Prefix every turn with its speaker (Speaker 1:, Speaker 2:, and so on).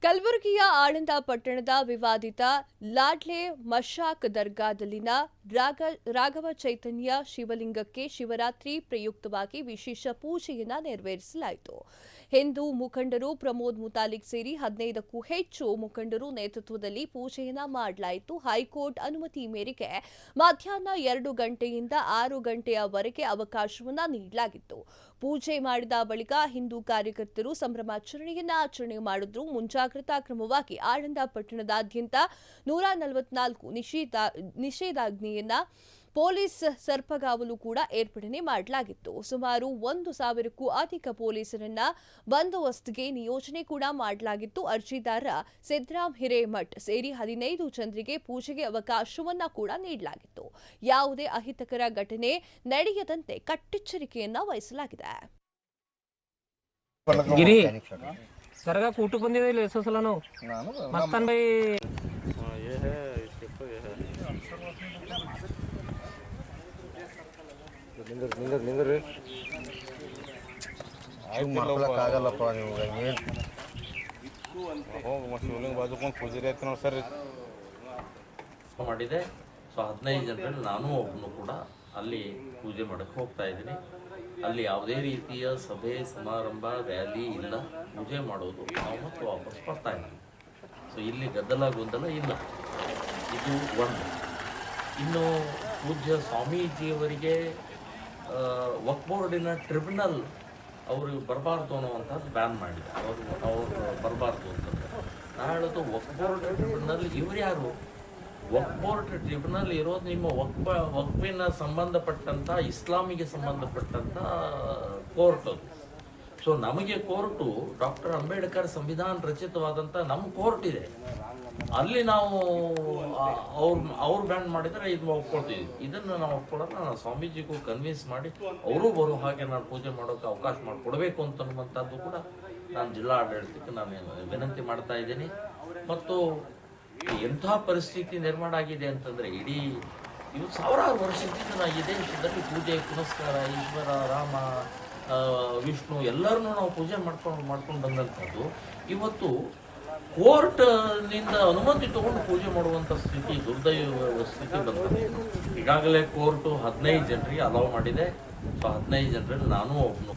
Speaker 1: ಕಲಬುರಗಿಯ ಆಳಂದ ಪಟ್ಟಣದ ವಿವಾದಿತ ಲಾಡ್ಲೆ ಮಶಾಕ್ ದರ್ಗಾದಲ್ಲಿನ ರಾಘವ ಚೈತನ್ಯ ಶಿವಲಿಂಗಕ್ಕೆ ಶಿವರಾತ್ರಿ ಪ್ರಯುಕ್ತವಾಗಿ ವಿಶೇಷ ಪೂಜೆಯನ್ನ ನೆರವೇರಿಸಲಾಯಿತು. ಹಿಂದೂ ಮುಖಂಡರು ಪ್ರಮೋದ್ ಮುತಾಲಿಕ್ ಸೇರಿ 15ಕ್ಕೂ ಹೆಚ್ಚು ಮುಖಂಡರು ನೇತೃತ್ವದಲ್ಲಿ ಪೂಜೆಯನ್ನ ಮಾಡಲಾಯಿತು. ಹೈಕೋರ್ಟ್ ಅನುಮತಿ ಮೇರೆಗೆ ಮಧ್ಯಾಹ್ನ 2 ಗಂಟೆಯಿಂದ 6 ಗಂಟೆಯವರೆಗೆ ಅವಕಾಶವನ್ನ ನೀಡಲಾಗಿತ್ತು. ಪೂಜೆ ಮಾಡಿದ ಬಳಿಕ ಹಿಂದೂ ಕಾರ್ಯಕರ್ತರು ಸಂಭ್ರಮಾಚರಣೆಯನ್ನ ಆಚರಣೆ ಮಾಡಿದ್ರು. ಮುಂಜಾಗ್ರತಾ ಕ್ರಮವಾಗಿ ಆಳಂದ ಪಟ್ಟಣದಾದ್ಯಂತ 144 ನಿಷೇಧಾಜ್ಞೆಯನ್ನ ಪೊಲೀಸ್ ಸರ್ಪಗಾವಲು ಕೂಡ ಏರ್ಪಡೆ ಮಾಡಲಾಗಿತ್ತು. ಸುಮಾರು 1,000ಕ್ಕೂ ಅಧಿಕ ಪೊಲೀಸರನ್ನ ಬಂದೋಬಸ್ತ್ಗೆ ನಿಯೋಜನೆ ಕೂಡ ಮಾಡಲಾಗಿತ್ತು. ಅರ್ಜಿದಾರ ಸಿದ್ದರಾಮ್ ಹಿರೇಮಠ್ ಸೇರಿ 15 ಜನರಿಗೆ ಪೂಜೆಗೆ ಅವಕಾಶವನ್ನ ಕೂಡ ನೀಡಲಾಗಿತ್ತು. ಯಾವುದೇ ಅಹಿತಕರ ಘಟನೆ ನಡೆಯದಂತೆ ಕಟ್ಟೆಚ್ಚರಿಕೆಯನ್ನ ವಹಿಸಲಾಗಿದೆ.
Speaker 2: ಗಿರಿ सरगा कूटू बंदी ले सो सलानो मस्तान भाई
Speaker 3: ये है इसके तो ये है निंदर आई मारला कागಲ್ಲಪ್ಪ ನೀವು ಏನು ಹೋಗ ಶಿವಲಿಂಗ ಬಾಜು ಕೊಂಡು ಪೂಜೆ ರೀತಿ ನೋಡಿ ಸರ್
Speaker 4: ಮಾಡಿದೆ. ಸೊ 15 ಜನರಲ್ಲಿ ನಾನು ಒಬ್ಬನು ಕೂಡ ಅಲ್ಲಿ ಪೂಜೆ ಮಾಡಕ್ಕೆ ಹೋಗ್ತಾ ಇದ್ದೀನಿ. ಅಲ್ಲಿ ಯಾವುದೇ ರೀತಿಯ ಸಭೆ ಸಮಾರಂಭ ರ್ಯಾಲಿ ಇಲ್ಲ, ಪೂಜೆ ಮಾಡೋದು ನಾವು ಮತ್ತೆ ವಾಪಸ್ ಬರ್ತಾ ಇದ್ದೀವಿ. ಸೊ ಇಲ್ಲಿ ಗದ್ದಲ ಗೊಂದಲ ಇಲ್ಲ. ಇದು ಒಂದು. ಇನ್ನು ಪೂಜ್ಯ ಸ್ವಾಮೀಜಿಯವರಿಗೆ ವಕ್ಫ್ ಬೋರ್ಡಿನ ಟ್ರಿಬ್ಯುನಲ್ ಅವ್ರಿಗೆ ಬರಬಾರ್ದು ಅನ್ನುವಂಥದ್ದು ಬ್ಯಾನ್ ಮಾಡಿದೆ. ಅವ್ರು ಬರಬಾರ್ದು ಅಂತಂದ್ರೆ ನಾನು ಹೇಳೋದು ವಕ್ಫ್ ಬೋರ್ಡ್ ಟ್ರಿಬ್ಯುನಲ್ ಇವ್ರು ಯಾರು? ವಕ್ಫ್ ಬೋರ್ಡ್ ಟ್ರಿಬ್ಯುನಲ್ ಇರೋದು ನಿಮ್ಮ ವಕ್ಫಿನ ಸಂಬಂಧಪಟ್ಟಂಥ ಇಸ್ಲಾಮಿಗೆ ಸಂಬಂಧಪಟ್ಟಂಥ ಕೋರ್ಟ್ ಅದು. ಸೊ ನಮಗೆ ಕೋರ್ಟು ಡಾಕ್ಟರ್ ಅಂಬೇಡ್ಕರ್ ಸಂವಿಧಾನ ರಚಿತವಾದಂಥ ನಮ್ಮ ಕೋರ್ಟ್ ಇದೆ. ಅಲ್ಲಿ ನಾವು ಅವ್ರು ಬ್ಯಾನ್ ಮಾಡಿದರೆ ಇದು ಒಪ್ಕೊಳ್ತೀವಿ. ಇದನ್ನು ನಾವು ಒಪ್ಕೊಳ್ಳೋಣ. ನಾನು ಸ್ವಾಮೀಜಿಗೂ ಕನ್ವಿನ್ಸ್ ಮಾಡಿ ಅವರು ಬರೋ ಹಾಗೆ ನಾನು ಪೂಜೆ ಮಾಡೋಕೆ ಅವಕಾಶ ಮಾಡಿಕೊಡ್ಬೇಕು ಅಂತನ್ನುವಂಥದ್ದು ಕೂಡ ನಾನು ಜಿಲ್ಲಾ ಆಡಳಿತಕ್ಕೆ ನಾನು ವಿನಂತಿ ಮಾಡ್ತಾ ಇದ್ದೀನಿ. ಮತ್ತು ಎಂಥ ಪರಿಸ್ಥಿತಿ ನಿರ್ಮಾಣ ಆಗಿದೆ ಅಂತಂದರೆ ಇಡೀ ಇವು ಸಾವಿರಾರು ವರ್ಷದಿಂದ ನಾವು ಈ ದೇಶದಲ್ಲಿ ಪೂಜೆ ಪುನಸ್ಕಾರ ಈಶ್ವರ ರಾಮ ವಿಷ್ಣು ಎಲ್ಲರನ್ನೂ ನಾವು ಪೂಜೆ ಮಾಡ್ಕೊಂಡು ಬಂದಂಥದ್ದು ಇವತ್ತು ಕೋರ್ಟ್ನಿಂದ ಅನುಮತಿ ತಗೊಂಡು ಪೂಜೆ ಮಾಡುವಂಥ ಸ್ಥಿತಿ ದುರ್ದೈವ ಸ್ಥಿತಿ ಬಂದಿದೆ. ಈಗಾಗಲೇ ಕೋರ್ಟು 15 ಜನರಿಗೆ ಅಲೌ ಮಾಡಿದೆ. ಸೊ 15 ಜನರಲ್ಲಿ ನಾನು ಒಬ್ಬನು